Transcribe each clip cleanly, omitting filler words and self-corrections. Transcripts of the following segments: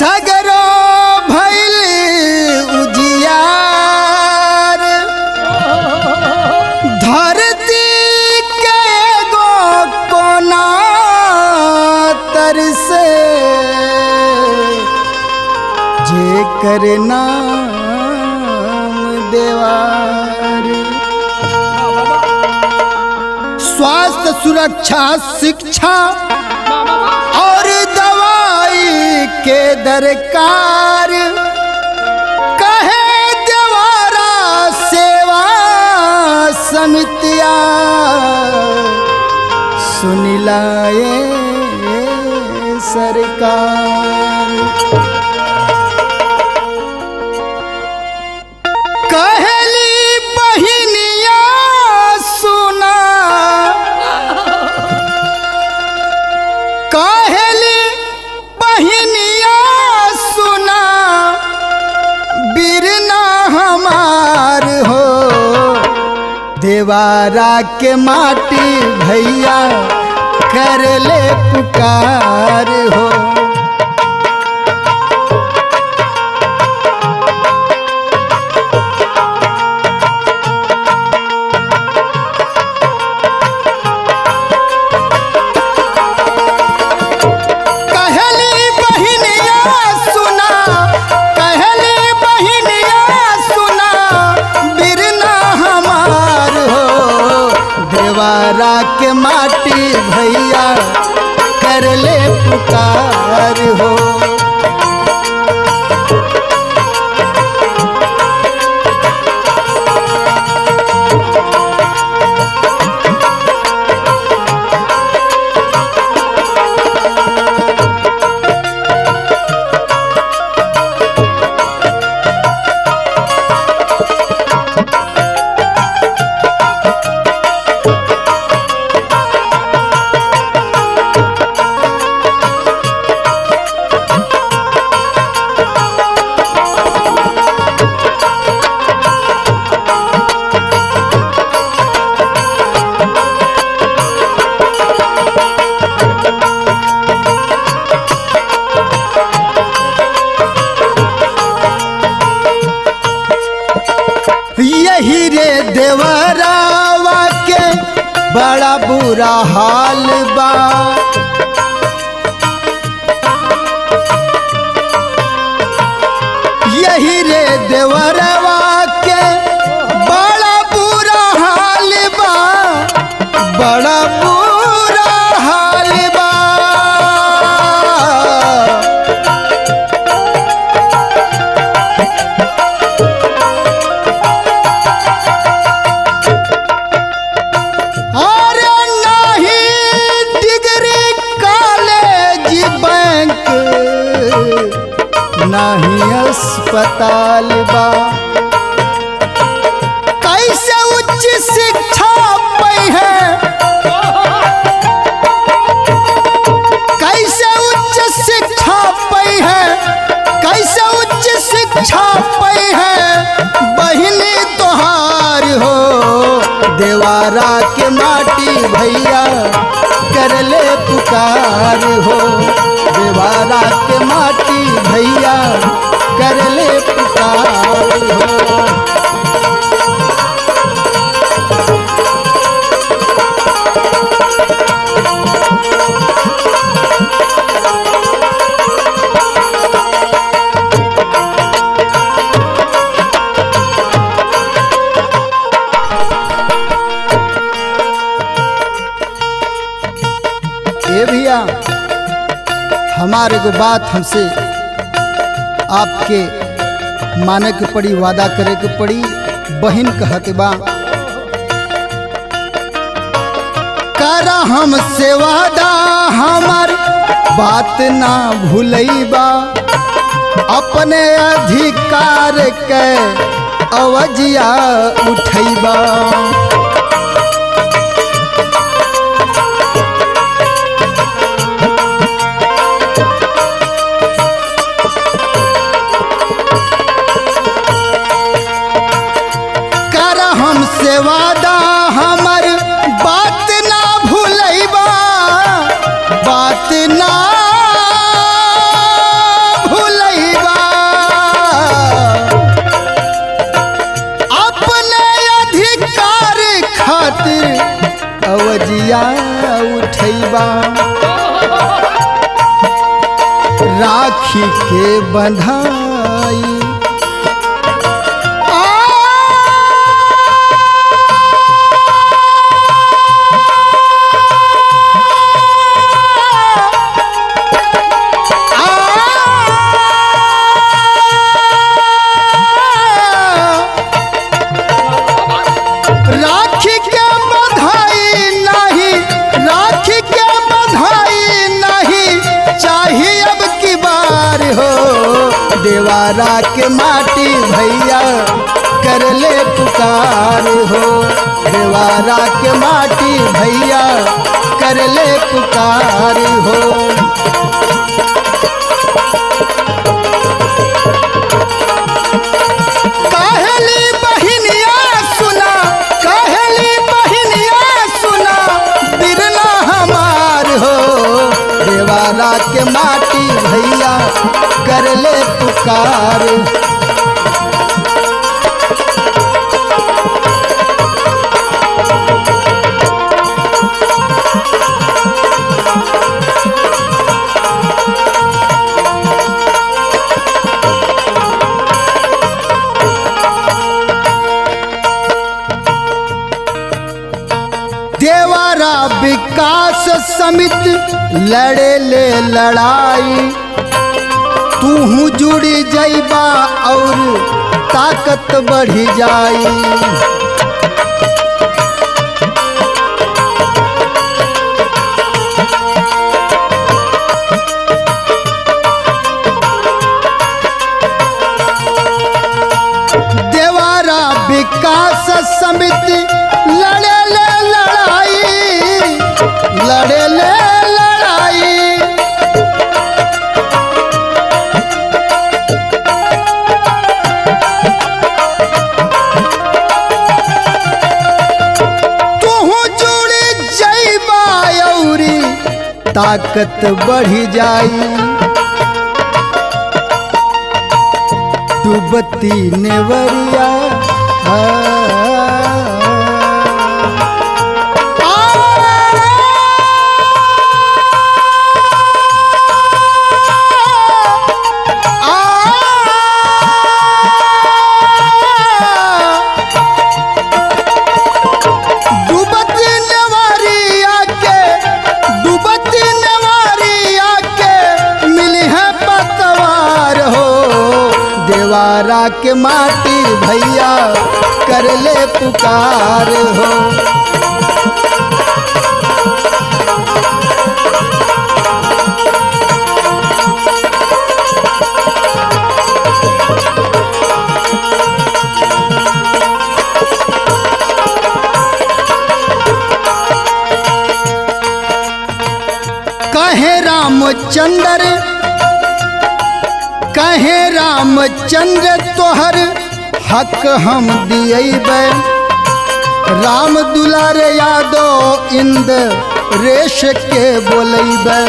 सगरो भइल उजियार धरती के एगो कोना तरसे जेकर नाम देवार। स्वास्थ्य सुरक्षा शिक्षा और दवाई के दरकार कहे देवारा सेवा समितिया सुनिलाए सरकार। कहली बहिनिया सुना कहली बहिनिया सुना बिरना हमार हो देवारा के माटी भैया कर ले पुकार हो। देवारा के माटी भैया कर ले पुकार हो। यही रे देवरावा के बड़ा बुरा हाल बा। यही रे देवरावा के बड़ा बुरा हाल बा, बड़ा बुरा हाल बा। नहीं अस्पताल बा कैसे उच्च शिक्षा पाई है, कैसे उच्च शिक्षा पाई है, कैसे उच्च शिक्षा पाई है बहिनी तोहार हो। देवारा के माटी भैया कर ले पुकार हो। देवारा के माटी भैया कर ले पुकार हो। ए भैया हमारे को बात हमसे आपके माने के पड़ी, वादा करे के पड़ी। बहन कहते बा करा हमसे वादा हमार बात ना भूलैबा, अपने अधिकार के अवजिया उठैबा। हमसे वादा हमर बात ना भूलैबा, बात ना भूल राखी के बंधाई। राखी के बंधाई नहीं, राखी के बंधाई नहीं चाहिए अब की बार हो। देवारा के माटी भैया कर ले पुकार हो। देवारा के माटी भैया कर ले पुकार हो। देवारा के माटी भैया कर ले पुकार। देवारा विकास समिति लड़े ले लड़ाई। तू जुड़ी जाइबा और ताकत बढ़ी जाई। देवारा विकास समिति लड़े ले लड़ाई, लड़े ले लड़ाई। तू जुड़ी जाइबा औरी ताकत बढ़ी जाई। डूबती नेवरिया देवारा के माटी भैया कर ले पुकार हो। कहे रामचंद्र, कहे रामचंद्र तोहर हक हम दिएबे। राम दुलार यादव इंद्रेश के बोलेबे।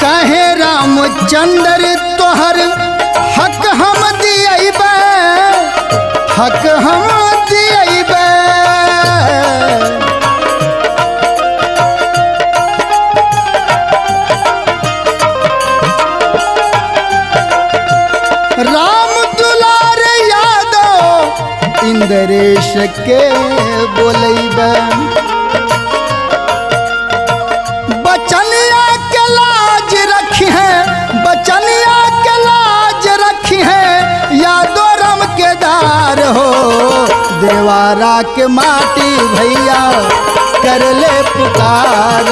कहे रामचंद्र तोहर हक हम दिएबे, हक हम दिएबे। राम दुलार यादव इंद्रेश के बोलेबे। बचनिया के लाज रखी है, बचनिया के लाज रखी है यादो राम के दार हो। देवारा के माटी भैया कर ले पुकार